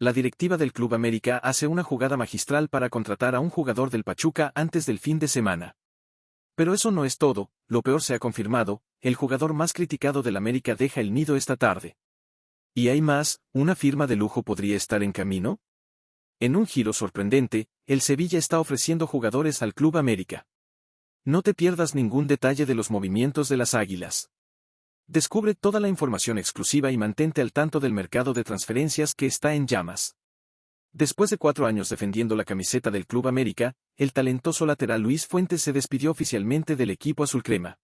La directiva del Club América hace una jugada magistral para contratar a un jugador del Pachuca antes del fin de semana. Pero eso no es todo, lo peor se ha confirmado, el jugador más criticado del América deja el nido esta tarde. ¿Y hay más? ¿Una firma de lujo podría estar en camino? En un giro sorprendente, el Sevilla está ofreciendo jugadores al Club América. No te pierdas ningún detalle de los movimientos de las Águilas. Descubre toda la información exclusiva y mantente al tanto del mercado de transferencias que está en llamas. Después de 4 años defendiendo la camiseta del Club América, el talentoso lateral Luis Fuentes se despidió oficialmente del equipo azulcrema.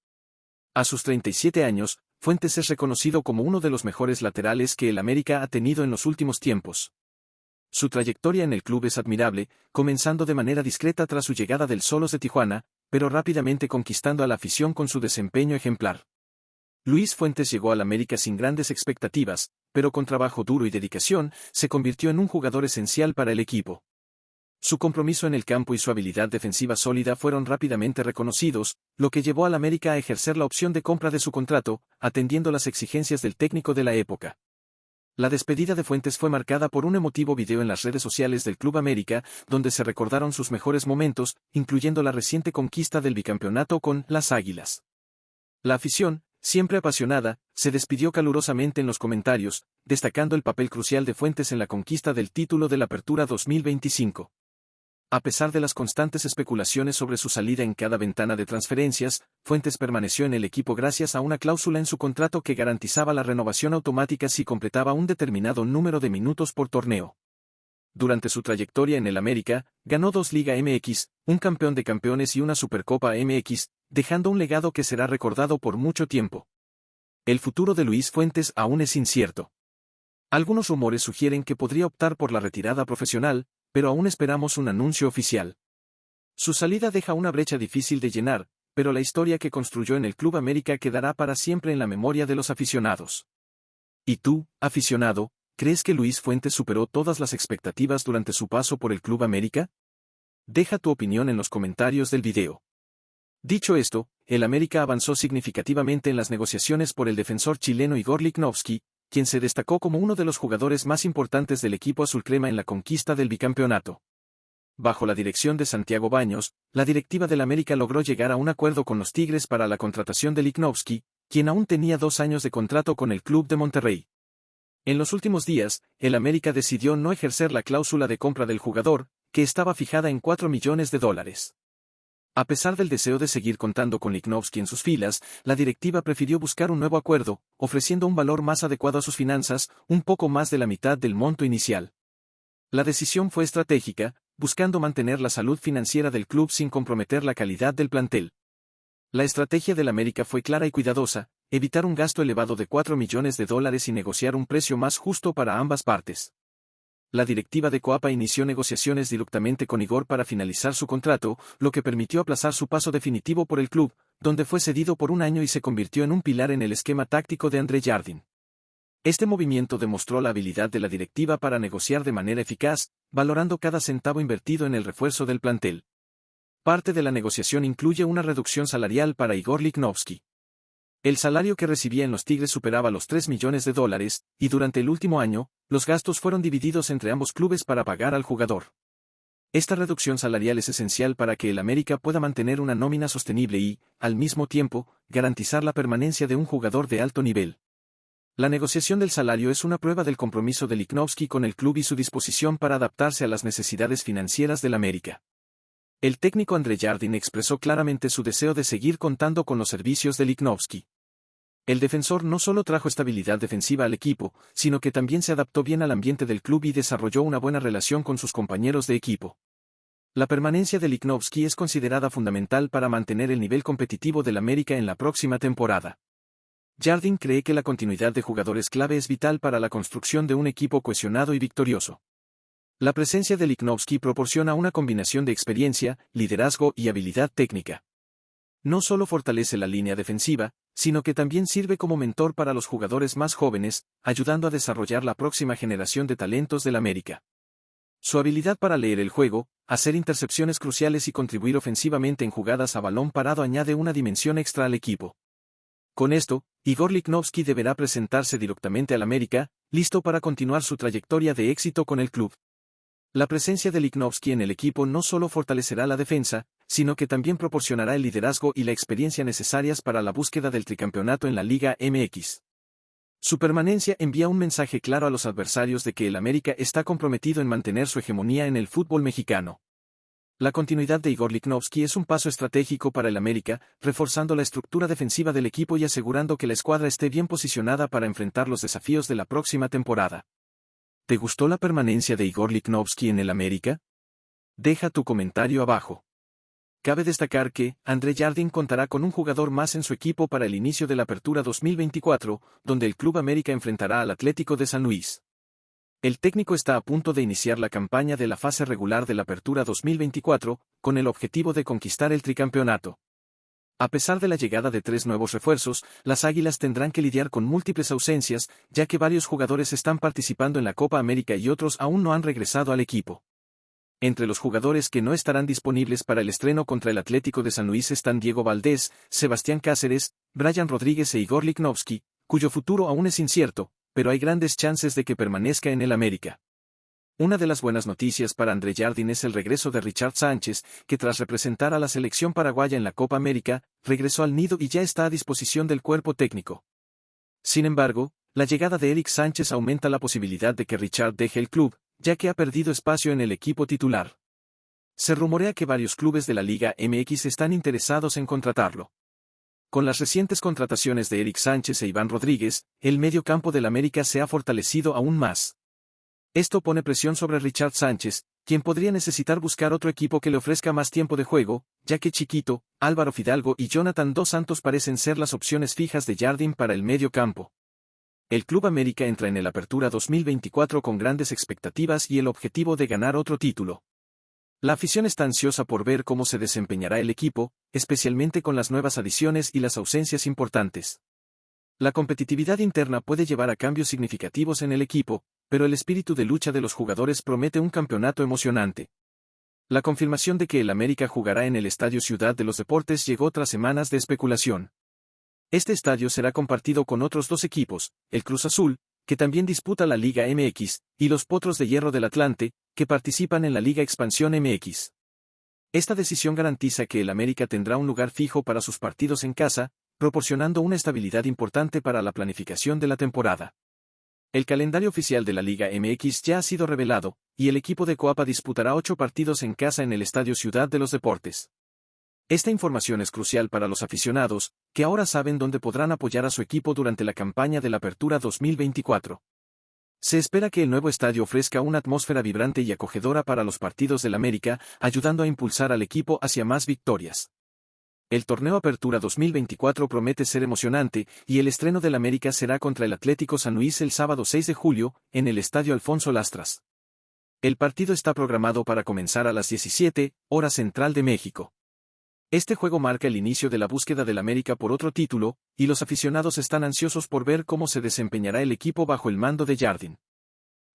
A sus 37 años, Fuentes es reconocido como uno de los mejores laterales que el América ha tenido en los últimos tiempos. Su trayectoria en el club es admirable, comenzando de manera discreta tras su llegada del Xolos de Tijuana, pero rápidamente conquistando a la afición con su desempeño ejemplar. Luis Fuentes llegó al América sin grandes expectativas, pero con trabajo duro y dedicación, se convirtió en un jugador esencial para el equipo. Su compromiso en el campo y su habilidad defensiva sólida fueron rápidamente reconocidos, lo que llevó al América a ejercer la opción de compra de su contrato, atendiendo las exigencias del técnico de la época. La despedida de Fuentes fue marcada por un emotivo video en las redes sociales del Club América, donde se recordaron sus mejores momentos, incluyendo la reciente conquista del bicampeonato con las Águilas. La afición, siempre apasionada, se despidió calurosamente en los comentarios, destacando el papel crucial de Fuentes en la conquista del título de la Apertura 2025. A pesar de las constantes especulaciones sobre su salida en cada ventana de transferencias, Fuentes permaneció en el equipo gracias a una cláusula en su contrato que garantizaba la renovación automática si completaba un determinado número de minutos por torneo. Durante su trayectoria en el América, ganó 2 Liga MX, un campeón de campeones y una Supercopa MX, dejando un legado que será recordado por mucho tiempo. El futuro de Luis Fuentes aún es incierto. Algunos rumores sugieren que podría optar por la retirada profesional, pero aún esperamos un anuncio oficial. Su salida deja una brecha difícil de llenar, pero la historia que construyó en el Club América quedará para siempre en la memoria de los aficionados. ¿Y tú, aficionado, crees que Luis Fuentes superó todas las expectativas durante su paso por el Club América? Deja tu opinión en los comentarios del video. Dicho esto, el América avanzó significativamente en las negociaciones por el defensor chileno Igor Lichnowsky, quien se destacó como uno de los jugadores más importantes del equipo azulcrema en la conquista del bicampeonato. Bajo la dirección de Santiago Baños, la directiva del América logró llegar a un acuerdo con los Tigres para la contratación de Lichnowsky, quien aún tenía 2 años de contrato con el club de Monterrey. En los últimos días, el América decidió no ejercer la cláusula de compra del jugador, que estaba fijada en $4 millones. A pesar del deseo de seguir contando con Lichnowsky en sus filas, la directiva prefirió buscar un nuevo acuerdo, ofreciendo un valor más adecuado a sus finanzas, un poco más de la mitad del monto inicial. La decisión fue estratégica, buscando mantener la salud financiera del club sin comprometer la calidad del plantel. La estrategia del América fue clara y cuidadosa, evitar un gasto elevado de $4 millones y negociar un precio más justo para ambas partes. La directiva de Coapa inició negociaciones directamente con Igor para finalizar su contrato, lo que permitió aplazar su paso definitivo por el club, donde fue cedido por 1 año y se convirtió en un pilar en el esquema táctico de André Jardín. Este movimiento demostró la habilidad de la directiva para negociar de manera eficaz, valorando cada centavo invertido en el refuerzo del plantel. Parte de la negociación incluye una reducción salarial para Igor Lichnowsky. El salario que recibía en los Tigres superaba los $3 millones, y durante el último año, los gastos fueron divididos entre ambos clubes para pagar al jugador. Esta reducción salarial es esencial para que el América pueda mantener una nómina sostenible y, al mismo tiempo, garantizar la permanencia de un jugador de alto nivel. La negociación del salario es una prueba del compromiso de Lichnowsky con el club y su disposición para adaptarse a las necesidades financieras del América. El técnico André Jardín expresó claramente su deseo de seguir contando con los servicios de Lichnowsky. El defensor no solo trajo estabilidad defensiva al equipo, sino que también se adaptó bien al ambiente del club y desarrolló una buena relación con sus compañeros de equipo. La permanencia de Lichnowsky es considerada fundamental para mantener el nivel competitivo del América en la próxima temporada. Jardín cree que la continuidad de jugadores clave es vital para la construcción de un equipo cohesionado y victorioso. La presencia de Lichnowsky proporciona una combinación de experiencia, liderazgo y habilidad técnica. No solo fortalece la línea defensiva, sino que también sirve como mentor para los jugadores más jóvenes, ayudando a desarrollar la próxima generación de talentos del América. Su habilidad para leer el juego, hacer intercepciones cruciales y contribuir ofensivamente en jugadas a balón parado añade una dimensión extra al equipo. Con esto, Igor Lichnowsky deberá presentarse directamente al América, listo para continuar su trayectoria de éxito con el club. La presencia de Lichnowsky en el equipo no solo fortalecerá la defensa, sino que también proporcionará el liderazgo y la experiencia necesarias para la búsqueda del tricampeonato en la Liga MX. Su permanencia envía un mensaje claro a los adversarios de que el América está comprometido en mantener su hegemonía en el fútbol mexicano. La continuidad de Igor Lichnowsky es un paso estratégico para el América, reforzando la estructura defensiva del equipo y asegurando que la escuadra esté bien posicionada para enfrentar los desafíos de la próxima temporada. ¿Te gustó la permanencia de Igor Lichnowsky en el América? Deja tu comentario abajo. Cabe destacar que André Jardín contará con un jugador más en su equipo para el inicio de la Apertura 2024, donde el Club América enfrentará al Atlético de San Luis. El técnico está a punto de iniciar la campaña de la fase regular de la Apertura 2024, con el objetivo de conquistar el tricampeonato. A pesar de la llegada de 3 nuevos refuerzos, las Águilas tendrán que lidiar con múltiples ausencias, ya que varios jugadores están participando en la Copa América y otros aún no han regresado al equipo. Entre los jugadores que no estarán disponibles para el estreno contra el Atlético de San Luis están Diego Valdés, Sebastián Cáceres, Brian Rodríguez e Igor Lichnowsky, cuyo futuro aún es incierto, pero hay grandes chances de que permanezca en el América. Una de las buenas noticias para André Jardín es el regreso de Richard Sánchez, que tras representar a la selección paraguaya en la Copa América, regresó al nido y ya está a disposición del cuerpo técnico. Sin embargo, la llegada de Eric Sánchez aumenta la posibilidad de que Richard deje el club, ya que ha perdido espacio en el equipo titular. Se rumorea que varios clubes de la Liga MX están interesados en contratarlo. Con las recientes contrataciones de Eric Sánchez e Iván Rodríguez, el medio campo del América se ha fortalecido aún más. Esto pone presión sobre Richard Sánchez, quien podría necesitar buscar otro equipo que le ofrezca más tiempo de juego, ya que Chiquito, Álvaro Fidalgo y Jonathan Dos Santos parecen ser las opciones fijas de Jardín para el medio campo. El Club América entra en el Apertura 2024 con grandes expectativas y el objetivo de ganar otro título. La afición está ansiosa por ver cómo se desempeñará el equipo, especialmente con las nuevas adiciones y las ausencias importantes. La competitividad interna puede llevar a cambios significativos en el equipo, pero el espíritu de lucha de los jugadores promete un campeonato emocionante. La confirmación de que el América jugará en el Estadio Ciudad de los Deportes llegó tras semanas de especulación. Este estadio será compartido con otros 2 equipos, el Cruz Azul, que también disputa la Liga MX, y los Potros de Hierro del Atlante, que participan en la Liga Expansión MX. Esta decisión garantiza que el América tendrá un lugar fijo para sus partidos en casa, proporcionando una estabilidad importante para la planificación de la temporada. El calendario oficial de la Liga MX ya ha sido revelado, y el equipo de Coapa disputará 8 partidos en casa en el Estadio Ciudad de los Deportes. Esta información es crucial para los aficionados, que ahora saben dónde podrán apoyar a su equipo durante la campaña de la Apertura 2024. Se espera que el nuevo estadio ofrezca una atmósfera vibrante y acogedora para los partidos del América, ayudando a impulsar al equipo hacia más victorias. El torneo Apertura 2024 promete ser emocionante, y el estreno del América será contra el Atlético San Luis el sábado 6 de julio, en el Estadio Alfonso Lastras. El partido está programado para comenzar a las 17, hora central de México. Este juego marca el inicio de la búsqueda del América por otro título, y los aficionados están ansiosos por ver cómo se desempeñará el equipo bajo el mando de Jardín.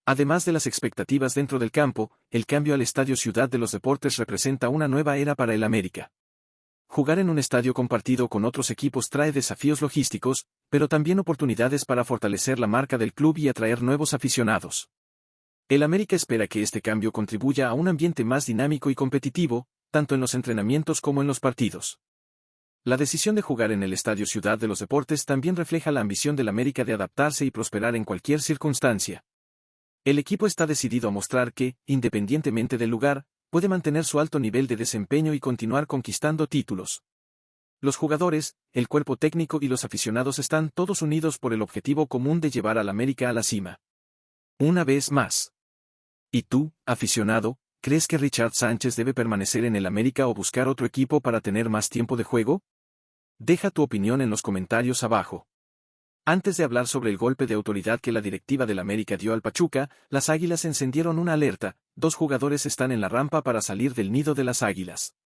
Además de las expectativas dentro del campo, el cambio al Estadio Ciudad de los Deportes representa una nueva era para el América. Jugar en un estadio compartido con otros equipos trae desafíos logísticos, pero también oportunidades para fortalecer la marca del club y atraer nuevos aficionados. El América espera que este cambio contribuya a un ambiente más dinámico y competitivo, tanto en los entrenamientos como en los partidos. La decisión de jugar en el Estadio Ciudad de los Deportes también refleja la ambición del América de adaptarse y prosperar en cualquier circunstancia. El equipo está decidido a mostrar que, independientemente del lugar, puede mantener su alto nivel de desempeño y continuar conquistando títulos. Los jugadores, el cuerpo técnico y los aficionados están todos unidos por el objetivo común de llevar al América a la cima. Una vez más. ¿Y tú, aficionado, crees que Richard Sánchez debe permanecer en el América o buscar otro equipo para tener más tiempo de juego? Deja tu opinión en los comentarios abajo. Antes de hablar sobre el golpe de autoridad que la directiva del América dio al Pachuca, las Águilas encendieron una alerta: 2 jugadores están en la rampa para salir del nido de las Águilas.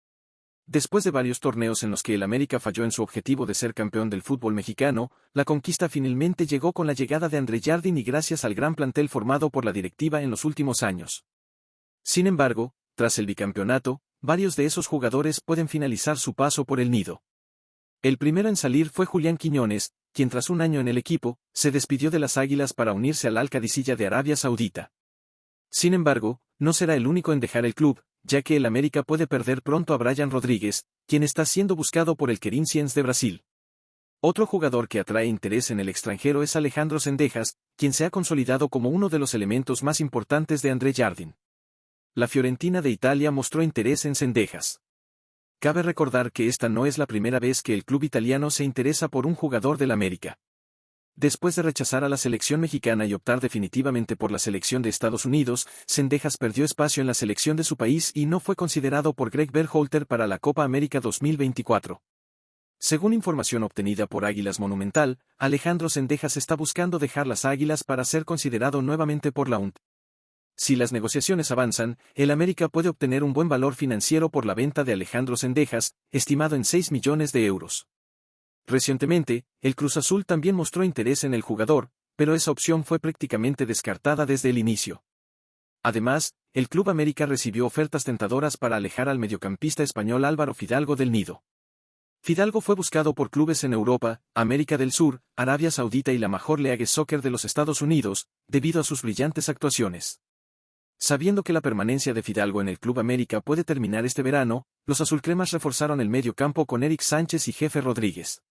Después de varios torneos en los que el América falló en su objetivo de ser campeón del fútbol mexicano, la conquista finalmente llegó con la llegada de André Jardín y gracias al gran plantel formado por la directiva en los últimos años. Sin embargo, tras el bicampeonato, varios de esos jugadores pueden finalizar su paso por el nido. El primero en salir fue Julián Quiñones, quien tras un año en el equipo, se despidió de las Águilas para unirse al Al-Qadisiyah de Arabia Saudita. Sin embargo, no será el único en dejar el club, ya que el América puede perder pronto a Brian Rodríguez, quien está siendo buscado por el Corinthians de Brasil. Otro jugador que atrae interés en el extranjero es Alejandro Zendejas, quien se ha consolidado como uno de los elementos más importantes de André Jardín. La Fiorentina de Italia mostró interés en Zendejas. Cabe recordar que esta no es la primera vez que el club italiano se interesa por un jugador del América. Después de rechazar a la selección mexicana y optar definitivamente por la selección de Estados Unidos, Zendejas perdió espacio en la selección de su país y no fue considerado por Greg Berhalter para la Copa América 2024. Según información obtenida por Águilas Monumental, Alejandro Zendejas está buscando dejar las Águilas para ser considerado nuevamente por la UNT. Si las negociaciones avanzan, el América puede obtener un buen valor financiero por la venta de Alejandro Zendejas, estimado en 6 millones de euros. Recientemente, el Cruz Azul también mostró interés en el jugador, pero esa opción fue prácticamente descartada desde el inicio. Además, el Club América recibió ofertas tentadoras para alejar al mediocampista español Álvaro Fidalgo del nido. Fidalgo fue buscado por clubes en Europa, América del Sur, Arabia Saudita y la Major League Soccer de los Estados Unidos, debido a sus brillantes actuaciones. Sabiendo que la permanencia de Fidalgo en el Club América puede terminar este verano, los azulcremas reforzaron el medio campo con Eric Sánchez y Jefe Rodríguez.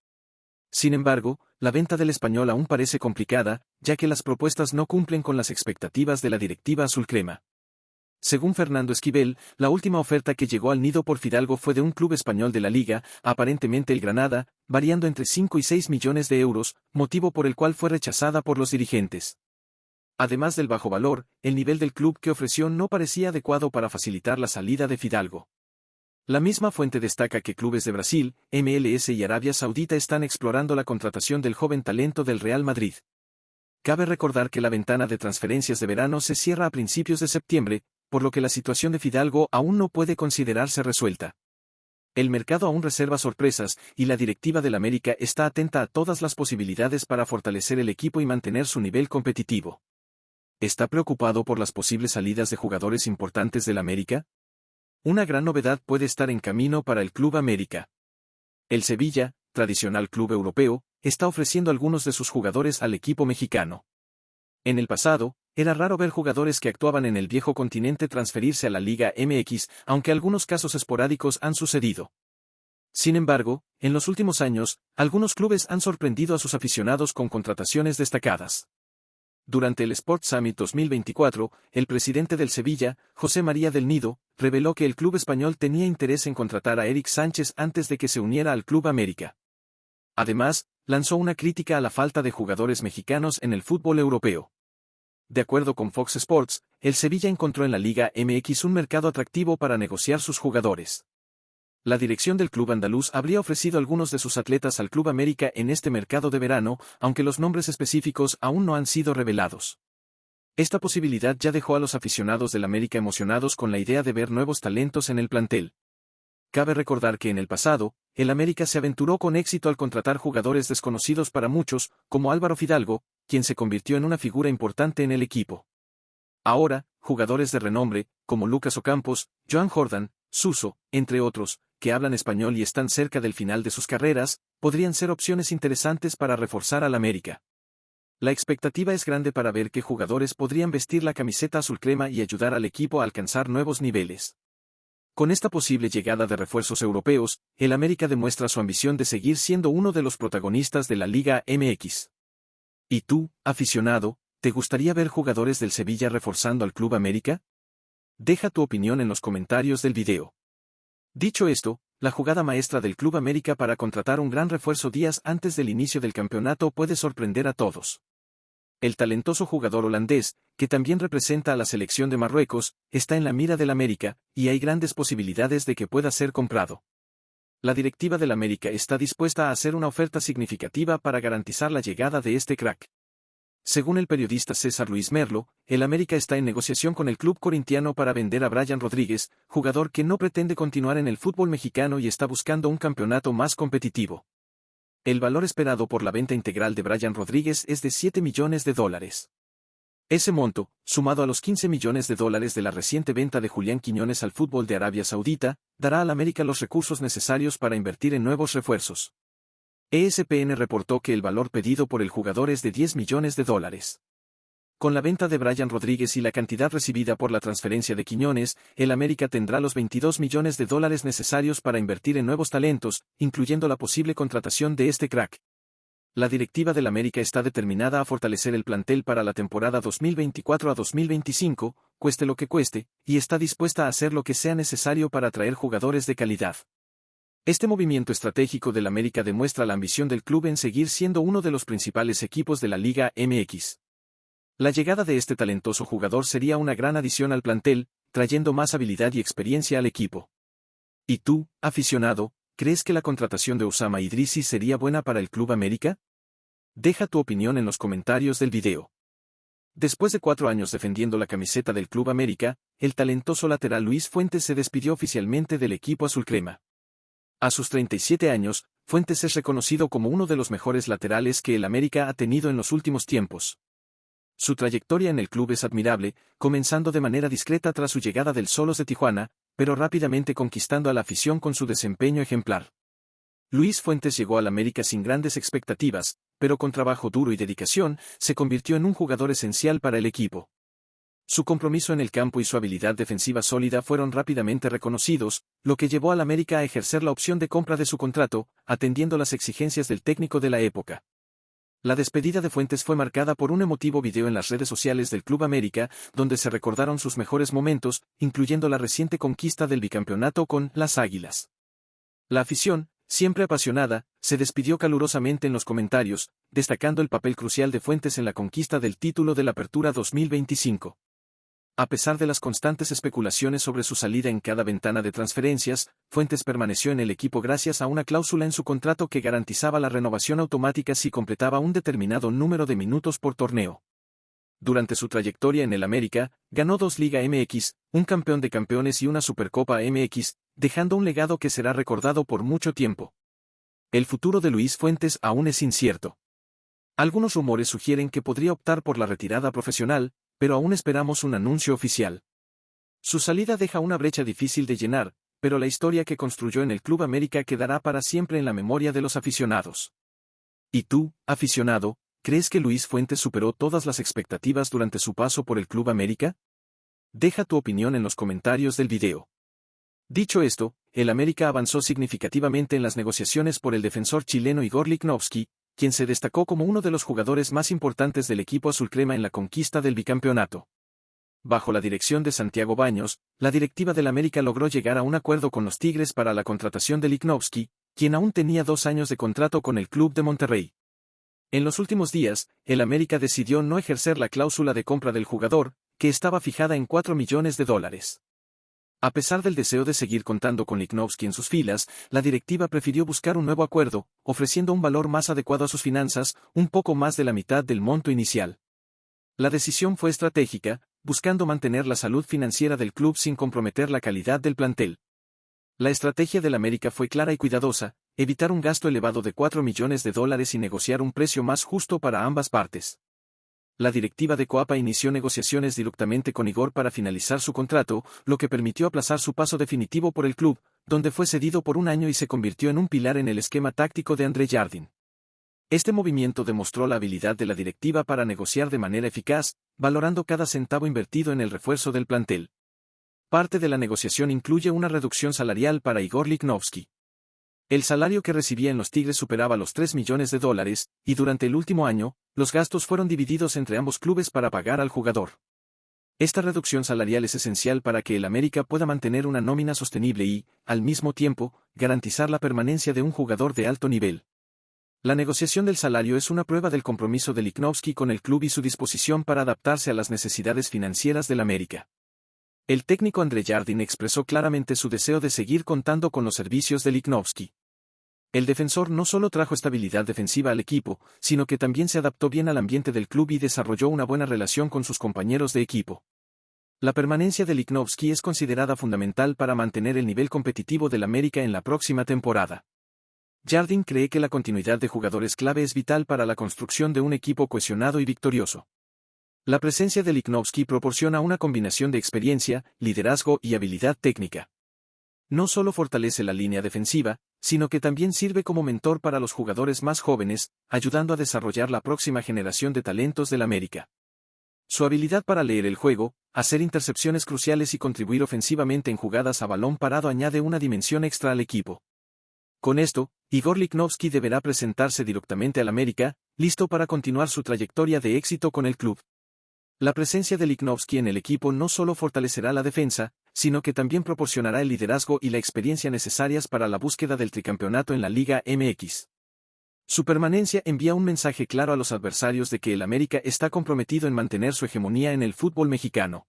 Sin embargo, la venta del español aún parece complicada, ya que las propuestas no cumplen con las expectativas de la directiva azulcrema. Según Fernando Esquivel, la última oferta que llegó al nido por Fidalgo fue de un club español de la liga, aparentemente el Granada, variando entre 5 y 6 millones de euros, motivo por el cual fue rechazada por los dirigentes. Además del bajo valor, el nivel del club que ofreció no parecía adecuado para facilitar la salida de Fidalgo. La misma fuente destaca que clubes de Brasil, MLS y Arabia Saudita están explorando la contratación del joven talento del Real Madrid. Cabe recordar que la ventana de transferencias de verano se cierra a principios de septiembre, por lo que la situación de Fidalgo aún no puede considerarse resuelta. El mercado aún reserva sorpresas, y la directiva del América está atenta a todas las posibilidades para fortalecer el equipo y mantener su nivel competitivo. ¿Está preocupado por las posibles salidas de jugadores importantes del América? Una gran novedad puede estar en camino para el Club América. El Sevilla, tradicional club europeo, está ofreciendo algunos de sus jugadores al equipo mexicano. En el pasado, era raro ver jugadores que actuaban en el viejo continente transferirse a la Liga MX, aunque algunos casos esporádicos han sucedido. Sin embargo, en los últimos años, algunos clubes han sorprendido a sus aficionados con contrataciones destacadas. Durante el Sport Summit 2024, el presidente del Sevilla, José María del Nido, reveló que el club español tenía interés en contratar a Eric Sánchez antes de que se uniera al Club América. Además, lanzó una crítica a la falta de jugadores mexicanos en el fútbol europeo. De acuerdo con Fox Sports, el Sevilla encontró en la Liga MX un mercado atractivo para negociar sus jugadores. La dirección del club andaluz habría ofrecido algunos de sus atletas al Club América en este mercado de verano, aunque los nombres específicos aún no han sido revelados. Esta posibilidad ya dejó a los aficionados del América emocionados con la idea de ver nuevos talentos en el plantel. Cabe recordar que en el pasado, el América se aventuró con éxito al contratar jugadores desconocidos para muchos, como Álvaro Fidalgo, quien se convirtió en una figura importante en el equipo. Ahora, jugadores de renombre, como Lucas Ocampos, Joan Jordan, Suso, entre otros, que hablan español y están cerca del final de sus carreras, podrían ser opciones interesantes para reforzar al América. La expectativa es grande para ver qué jugadores podrían vestir la camiseta azulcrema y ayudar al equipo a alcanzar nuevos niveles. Con esta posible llegada de refuerzos europeos, el América demuestra su ambición de seguir siendo uno de los protagonistas de la Liga MX. ¿Y tú, aficionado, te gustaría ver jugadores del Sevilla reforzando al Club América? Deja tu opinión en los comentarios del video. Dicho esto, la jugada maestra del Club América para contratar un gran refuerzo días antes del inicio del campeonato puede sorprender a todos. El talentoso jugador holandés, que también representa a la selección de Marruecos, está en la mira del América, y hay grandes posibilidades de que pueda ser comprado. La directiva del América está dispuesta a hacer una oferta significativa para garantizar la llegada de este crack. Según el periodista César Luis Merlo, el América está en negociación con el club corintiano para vender a Brian Rodríguez, jugador que no pretende continuar en el fútbol mexicano y está buscando un campeonato más competitivo. El valor esperado por la venta integral de Brian Rodríguez es de $7 millones. Ese monto, sumado a los $15 millones de la reciente venta de Julián Quiñones al fútbol de Arabia Saudita, dará al América los recursos necesarios para invertir en nuevos refuerzos. ESPN reportó que el valor pedido por el jugador es de $10 millones. Con la venta de Brian Rodríguez y la cantidad recibida por la transferencia de Quiñones, el América tendrá los $22 millones necesarios para invertir en nuevos talentos, incluyendo la posible contratación de este crack. La directiva del América está determinada a fortalecer el plantel para la temporada 2024 a 2025, cueste lo que cueste, y está dispuesta a hacer lo que sea necesario para atraer jugadores de calidad. Este movimiento estratégico del América demuestra la ambición del club en seguir siendo uno de los principales equipos de la Liga MX. La llegada de este talentoso jugador sería una gran adición al plantel, trayendo más habilidad y experiencia al equipo. ¿Y tú, aficionado, crees que la contratación de Osama Idrissi sería buena para el Club América? Deja tu opinión en los comentarios del video. Después de 4 años defendiendo la camiseta del Club América, el talentoso lateral Luis Fuentes se despidió oficialmente del equipo azulcrema. A sus 37 años, Fuentes es reconocido como uno de los mejores laterales que el América ha tenido en los últimos tiempos. Su trayectoria en el club es admirable, comenzando de manera discreta tras su llegada del Xolos de Tijuana, pero rápidamente conquistando a la afición con su desempeño ejemplar. Luis Fuentes llegó al América sin grandes expectativas, pero con trabajo duro y dedicación, se convirtió en un jugador esencial para el equipo. Su compromiso en el campo y su habilidad defensiva sólida fueron rápidamente reconocidos, lo que llevó al América a ejercer la opción de compra de su contrato, atendiendo las exigencias del técnico de la época. La despedida de Fuentes fue marcada por un emotivo video en las redes sociales del Club América, donde se recordaron sus mejores momentos, incluyendo la reciente conquista del bicampeonato con las Águilas. La afición, siempre apasionada, se despidió calurosamente en los comentarios, destacando el papel crucial de Fuentes en la conquista del título de la Apertura 2025. A pesar de las constantes especulaciones sobre su salida en cada ventana de transferencias, Fuentes permaneció en el equipo gracias a una cláusula en su contrato que garantizaba la renovación automática si completaba un determinado número de minutos por torneo. Durante su trayectoria en el América, ganó 2 Liga MX, un Campeón de Campeones y una Supercopa MX, dejando un legado que será recordado por mucho tiempo. El futuro de Luis Fuentes aún es incierto. Algunos rumores sugieren que podría optar por la retirada profesional, pero aún esperamos un anuncio oficial. Su salida deja una brecha difícil de llenar, pero la historia que construyó en el Club América quedará para siempre en la memoria de los aficionados. ¿Y tú, aficionado, crees que Luis Fuentes superó todas las expectativas durante su paso por el Club América? Deja tu opinión en los comentarios del video. Dicho esto, el América avanzó significativamente en las negociaciones por el defensor chileno Igor Lichnowsky, quien se destacó como uno de los jugadores más importantes del equipo azulcrema en la conquista del bicampeonato. Bajo la dirección de Santiago Baños, la directiva del América logró llegar a un acuerdo con los Tigres para la contratación de Lichnowsky, quien aún tenía 2 años de contrato con el club de Monterrey. En los últimos días, el América decidió no ejercer la cláusula de compra del jugador, que estaba fijada en $4 millones. A pesar del deseo de seguir contando con Lichnowsky en sus filas, la directiva prefirió buscar un nuevo acuerdo, ofreciendo un valor más adecuado a sus finanzas, un poco más de la mitad del monto inicial. La decisión fue estratégica, buscando mantener la salud financiera del club sin comprometer la calidad del plantel. La estrategia del América fue clara y cuidadosa, evitar un gasto elevado de $4 millones y negociar un precio más justo para ambas partes. La directiva de Coapa inició negociaciones directamente con Igor para finalizar su contrato, lo que permitió aplazar su paso definitivo por el club, donde fue cedido por 1 año y se convirtió en un pilar en el esquema táctico de André Jardín. Este movimiento demostró la habilidad de la directiva para negociar de manera eficaz, valorando cada centavo invertido en el refuerzo del plantel. Parte de la negociación incluye una reducción salarial para Igor Lichnowsky. El salario que recibía en los Tigres superaba los $3 millones, y durante el último año, los gastos fueron divididos entre ambos clubes para pagar al jugador. Esta reducción salarial es esencial para que el América pueda mantener una nómina sostenible y, al mismo tiempo, garantizar la permanencia de un jugador de alto nivel. La negociación del salario es una prueba del compromiso de Lichnowsky con el club y su disposición para adaptarse a las necesidades financieras del América. El técnico André Jardín expresó claramente su deseo de seguir contando con los servicios de Lichnowsky. El defensor no solo trajo estabilidad defensiva al equipo, sino que también se adaptó bien al ambiente del club y desarrolló una buena relación con sus compañeros de equipo. La permanencia de Lichnowsky es considerada fundamental para mantener el nivel competitivo del América en la próxima temporada. Jardín cree que la continuidad de jugadores clave es vital para la construcción de un equipo cohesionado y victorioso. La presencia de Lichnowsky proporciona una combinación de experiencia, liderazgo y habilidad técnica. No solo fortalece la línea defensiva, sino que también sirve como mentor para los jugadores más jóvenes, ayudando a desarrollar la próxima generación de talentos del América. Su habilidad para leer el juego, hacer intercepciones cruciales y contribuir ofensivamente en jugadas a balón parado añade una dimensión extra al equipo. Con esto, Igor Lichnowsky deberá presentarse directamente al América, listo para continuar su trayectoria de éxito con el club. La presencia de Lichnowsky en el equipo no solo fortalecerá la defensa, sino que también proporcionará el liderazgo y la experiencia necesarias para la búsqueda del tricampeonato en la Liga MX. Su permanencia envía un mensaje claro a los adversarios de que el América está comprometido en mantener su hegemonía en el fútbol mexicano.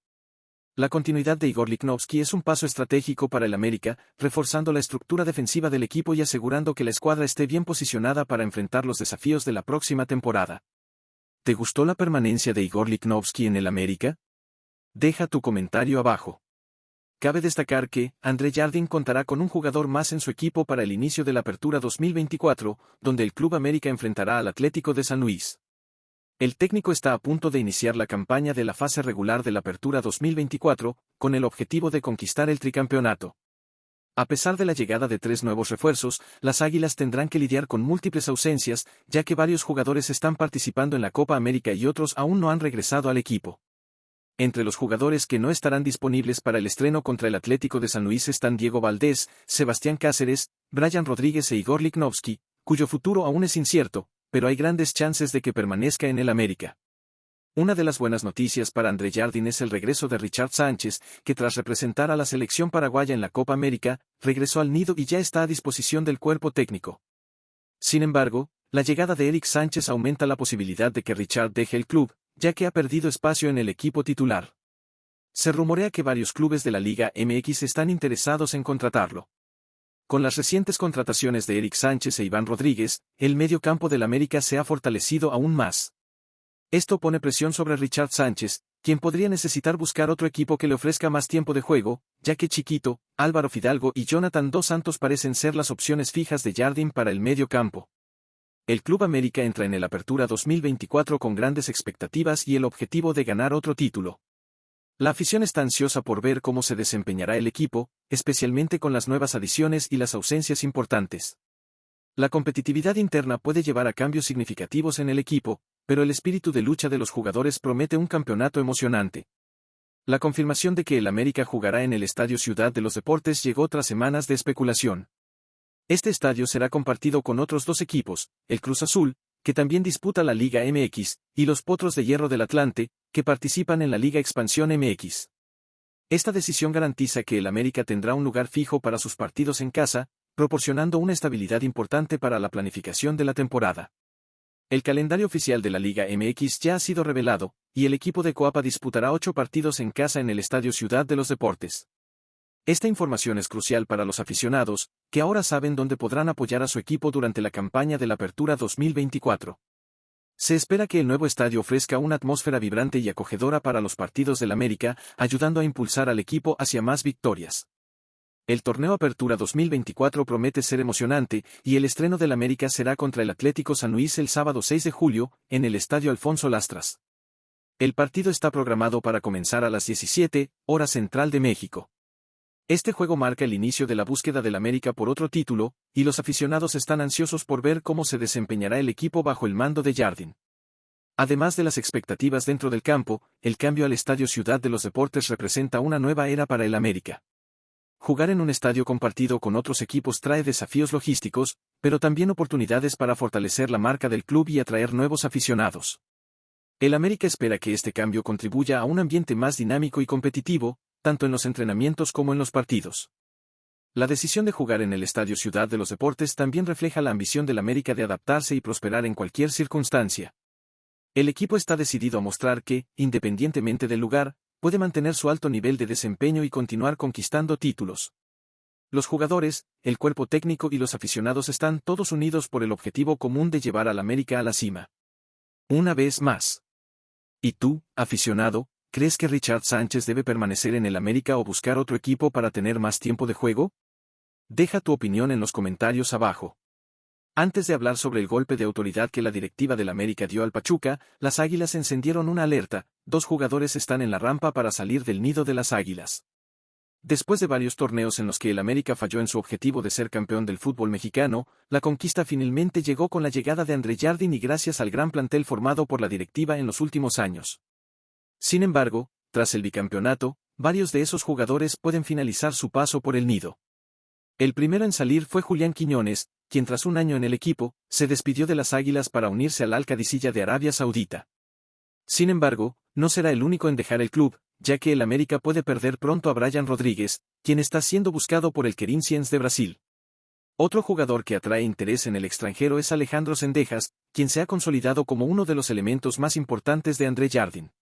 La continuidad de Igor Lichnowsky es un paso estratégico para el América, reforzando la estructura defensiva del equipo y asegurando que la escuadra esté bien posicionada para enfrentar los desafíos de la próxima temporada. ¿Te gustó la permanencia de Igor Lichnowsky en el América? Deja tu comentario abajo. Cabe destacar que André Jardine contará con un jugador más en su equipo para el inicio de la Apertura 2024, donde el Club América enfrentará al Atlético de San Luis. El técnico está a punto de iniciar la campaña de la fase regular de la Apertura 2024, con el objetivo de conquistar el tricampeonato. A pesar de la llegada de 3 nuevos refuerzos, las Águilas tendrán que lidiar con múltiples ausencias, ya que varios jugadores están participando en la Copa América y otros aún no han regresado al equipo. Entre los jugadores que no estarán disponibles para el estreno contra el Atlético de San Luis están Diego Valdés, Sebastián Cáceres, Brian Rodríguez e Igor Lichnowsky, cuyo futuro aún es incierto, pero hay grandes chances de que permanezca en el América. Una de las buenas noticias para André Jardine es el regreso de Richard Sánchez, que tras representar a la selección paraguaya en la Copa América, regresó al nido y ya está a disposición del cuerpo técnico. Sin embargo, la llegada de Eric Sánchez aumenta la posibilidad de que Richard deje el club, ya que ha perdido espacio en el equipo titular. Se rumorea que varios clubes de la Liga MX están interesados en contratarlo. Con las recientes contrataciones de Eric Sánchez e Iván Rodríguez, el medio campo del América se ha fortalecido aún más. Esto pone presión sobre Richard Sánchez, quien podría necesitar buscar otro equipo que le ofrezca más tiempo de juego, ya que Chiquito, Álvaro Fidalgo y Jonathan Dos Santos parecen ser las opciones fijas de Jardine para el medio campo. El Club América entra en el Apertura 2024 con grandes expectativas y el objetivo de ganar otro título. La afición está ansiosa por ver cómo se desempeñará el equipo, especialmente con las nuevas adiciones y las ausencias importantes. La competitividad interna puede llevar a cambios significativos en el equipo, pero el espíritu de lucha de los jugadores promete un campeonato emocionante. La confirmación de que el América jugará en el Estadio Ciudad de los Deportes llegó tras semanas de especulación. Este estadio será compartido con otros 2 equipos, el Cruz Azul, que también disputa la Liga MX, y los Potros de Hierro del Atlante, que participan en la Liga Expansión MX. Esta decisión garantiza que el América tendrá un lugar fijo para sus partidos en casa, proporcionando una estabilidad importante para la planificación de la temporada. El calendario oficial de la Liga MX ya ha sido revelado, y el equipo de Coapa disputará 8 partidos en casa en el Estadio Ciudad de los Deportes. Esta información es crucial para los aficionados, que ahora saben dónde podrán apoyar a su equipo durante la campaña de la Apertura 2024. Se espera que el nuevo estadio ofrezca una atmósfera vibrante y acogedora para los partidos del América, ayudando a impulsar al equipo hacia más victorias. El torneo Apertura 2024 promete ser emocionante, y el estreno del América será contra el Atlético San Luis el sábado 6 de julio, en el Estadio Alfonso Lastras. El partido está programado para comenzar a las 17, hora central de México. Este juego marca el inicio de la búsqueda del América por otro título, y los aficionados están ansiosos por ver cómo se desempeñará el equipo bajo el mando de Jardine. Además de las expectativas dentro del campo, el cambio al Estadio Ciudad de los Deportes representa una nueva era para el América. Jugar en un estadio compartido con otros equipos trae desafíos logísticos, pero también oportunidades para fortalecer la marca del club y atraer nuevos aficionados. El América espera que este cambio contribuya a un ambiente más dinámico y competitivo, tanto en los entrenamientos como en los partidos. La decisión de jugar en el Estadio Ciudad de los Deportes también refleja la ambición del América de adaptarse y prosperar en cualquier circunstancia. El equipo está decidido a mostrar que, independientemente del lugar, puede mantener su alto nivel de desempeño y continuar conquistando títulos. Los jugadores, el cuerpo técnico y los aficionados están todos unidos por el objetivo común de llevar al América a la cima. Una vez más. ¿Y tú, aficionado, crees que Richard Sánchez debe permanecer en el América o buscar otro equipo para tener más tiempo de juego? Deja tu opinión en los comentarios abajo. Antes de hablar sobre el golpe de autoridad que la directiva del América dio al Pachuca, las Águilas encendieron una alerta: 2 jugadores están en la rampa para salir del nido de las Águilas. Después de varios torneos en los que el América falló en su objetivo de ser campeón del fútbol mexicano, la conquista finalmente llegó con la llegada de André Jardín y gracias al gran plantel formado por la directiva en los últimos años. Sin embargo, tras el bicampeonato, varios de esos jugadores pueden finalizar su paso por el nido. El primero en salir fue Julián Quiñones, quien tras un año en el equipo, se despidió de las Águilas para unirse al Al-Qadisiyah de Arabia Saudita. Sin embargo, no será el único en dejar el club, ya que el América puede perder pronto a Brian Rodríguez, quien está siendo buscado por el Corinthians de Brasil. Otro jugador que atrae interés en el extranjero es Alejandro Zendejas, quien se ha consolidado como uno de los elementos más importantes de André Jardín.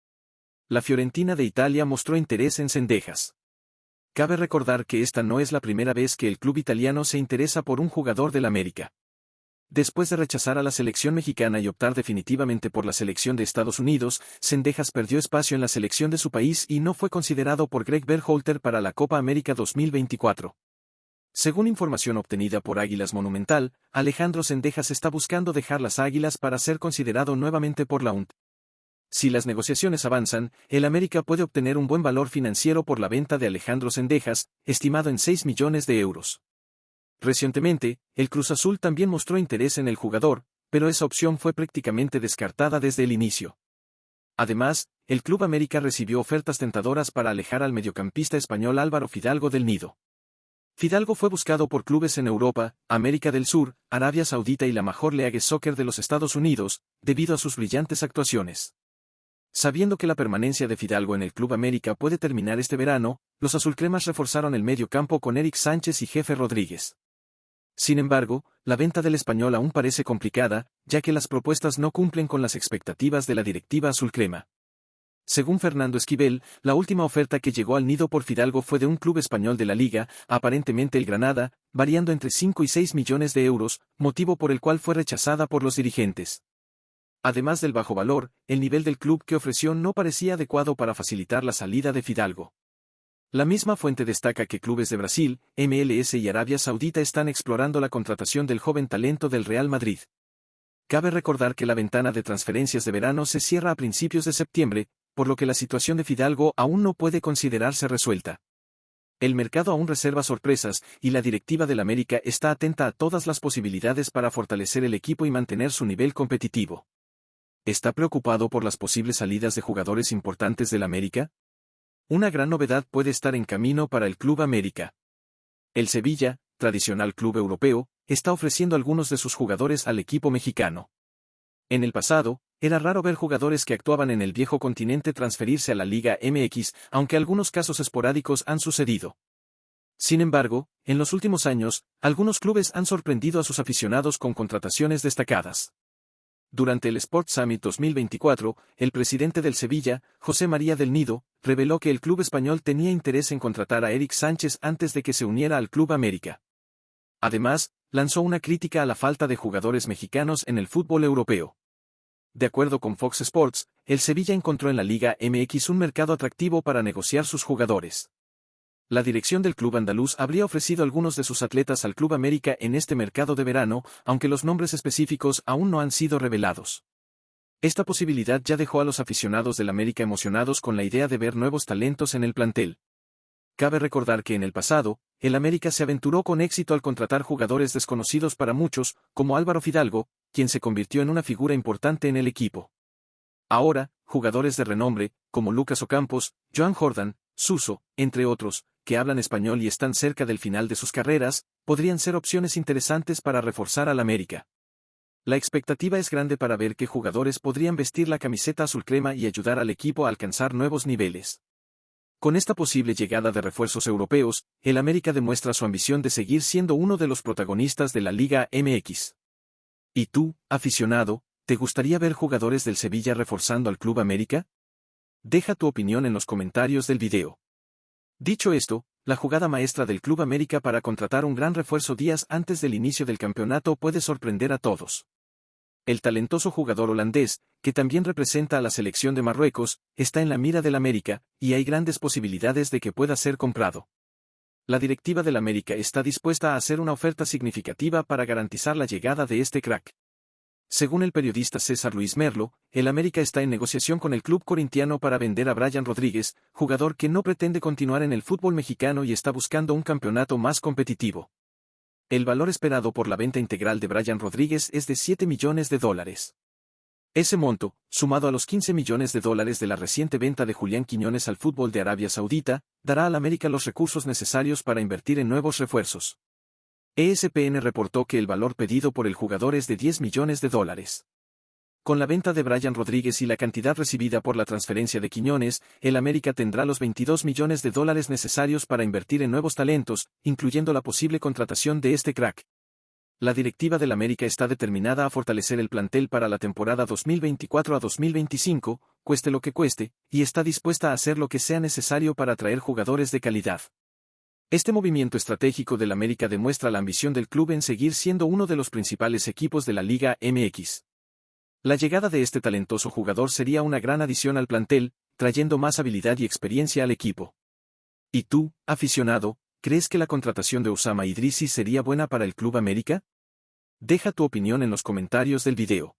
La Fiorentina de Italia mostró interés en Zendejas. Cabe recordar que esta no es la primera vez que el club italiano se interesa por un jugador del América. Después de rechazar a la selección mexicana y optar definitivamente por la selección de Estados Unidos, Zendejas perdió espacio en la selección de su país y no fue considerado por Greg Berhalter para la Copa América 2024. Según información obtenida por Águilas Monumental, Alejandro Zendejas está buscando dejar las Águilas para ser considerado nuevamente por la UNT. Si las negociaciones avanzan, el América puede obtener un buen valor financiero por la venta de Alejandro Zendejas, estimado en 6 millones de euros. Recientemente, el Cruz Azul también mostró interés en el jugador, pero esa opción fue prácticamente descartada desde el inicio. Además, el Club América recibió ofertas tentadoras para alejar al mediocampista español Álvaro Fidalgo del nido. Fidalgo fue buscado por clubes en Europa, América del Sur, Arabia Saudita y la Major League Soccer de los Estados Unidos, debido a sus brillantes actuaciones. Sabiendo que la permanencia de Fidalgo en el Club América puede terminar este verano, los azulcremas reforzaron el medio campo con Eric Sánchez y Jefe Rodríguez. Sin embargo, la venta del español aún parece complicada, ya que las propuestas no cumplen con las expectativas de la directiva azulcrema. Según Fernando Esquivel, la última oferta que llegó al nido por Fidalgo fue de un club español de la liga, aparentemente el Granada, variando entre 5 y 6 millones de euros, motivo por el cual fue rechazada por los dirigentes. Además del bajo valor, el nivel del club que ofreció no parecía adecuado para facilitar la salida de Fidalgo. La misma fuente destaca que clubes de Brasil, MLS y Arabia Saudita están explorando la contratación del joven talento del Real Madrid. Cabe recordar que la ventana de transferencias de verano se cierra a principios de septiembre, por lo que la situación de Fidalgo aún no puede considerarse resuelta. El mercado aún reserva sorpresas, y la directiva del América está atenta a todas las posibilidades para fortalecer el equipo y mantener su nivel competitivo. ¿Está preocupado por las posibles salidas de jugadores importantes del América? Una gran novedad puede estar en camino para el Club América. El Sevilla, tradicional club europeo, está ofreciendo algunos de sus jugadores al equipo mexicano. En el pasado, era raro ver jugadores que actuaban en el viejo continente transferirse a la Liga MX, aunque algunos casos esporádicos han sucedido. Sin embargo, en los últimos años, algunos clubes han sorprendido a sus aficionados con contrataciones destacadas. Durante el Sport Summit 2024, el presidente del Sevilla, José María del Nido, reveló que el club español tenía interés en contratar a Eric Sánchez antes de que se uniera al Club América. Además, lanzó una crítica a la falta de jugadores mexicanos en el fútbol europeo. De acuerdo con Fox Sports, el Sevilla encontró en la Liga MX un mercado atractivo para negociar sus jugadores. La dirección del club andaluz habría ofrecido algunos de sus atletas al Club América en este mercado de verano, aunque los nombres específicos aún no han sido revelados. Esta posibilidad ya dejó a los aficionados del América emocionados con la idea de ver nuevos talentos en el plantel. Cabe recordar que en el pasado, el América se aventuró con éxito al contratar jugadores desconocidos para muchos, como Álvaro Fidalgo, quien se convirtió en una figura importante en el equipo. Ahora, jugadores de renombre, como Lucas Ocampos, Joan Jordan, Suso, entre otros, que hablan español y están cerca del final de sus carreras, podrían ser opciones interesantes para reforzar al América. La expectativa es grande para ver qué jugadores podrían vestir la camiseta azulcrema y ayudar al equipo a alcanzar nuevos niveles. Con esta posible llegada de refuerzos europeos, el América demuestra su ambición de seguir siendo uno de los protagonistas de la Liga MX. ¿Y tú, aficionado, te gustaría ver jugadores del Sevilla reforzando al Club América? Deja tu opinión en los comentarios del video. Dicho esto, la jugada maestra del Club América para contratar un gran refuerzo días antes del inicio del campeonato puede sorprender a todos. El talentoso jugador holandés, que también representa a la selección de Marruecos, está en la mira del América, y hay grandes posibilidades de que pueda ser comprado. La directiva del América está dispuesta a hacer una oferta significativa para garantizar la llegada de este crack. Según el periodista César Luis Merlo, el América está en negociación con el club corintiano para vender a Brian Rodríguez, jugador que no pretende continuar en el fútbol mexicano y está buscando un campeonato más competitivo. El valor esperado por la venta integral de Brian Rodríguez es de $7 millones. Ese monto, sumado a los $15 millones de la reciente venta de Julián Quiñones al fútbol de Arabia Saudita, dará al América los recursos necesarios para invertir en nuevos refuerzos. ESPN reportó que el valor pedido por el jugador es de $10 millones. Con la venta de Brian Rodríguez y la cantidad recibida por la transferencia de Quiñones, el América tendrá los $22 millones necesarios para invertir en nuevos talentos, incluyendo la posible contratación de este crack. La directiva del América está determinada a fortalecer el plantel para la temporada 2024 a 2025, cueste lo que cueste, y está dispuesta a hacer lo que sea necesario para atraer jugadores de calidad. Este movimiento estratégico del América demuestra la ambición del club en seguir siendo uno de los principales equipos de la Liga MX. La llegada de este talentoso jugador sería una gran adición al plantel, trayendo más habilidad y experiencia al equipo. ¿Y tú, aficionado, crees que la contratación de Osama Idrissi sería buena para el Club América? Deja tu opinión en los comentarios del video.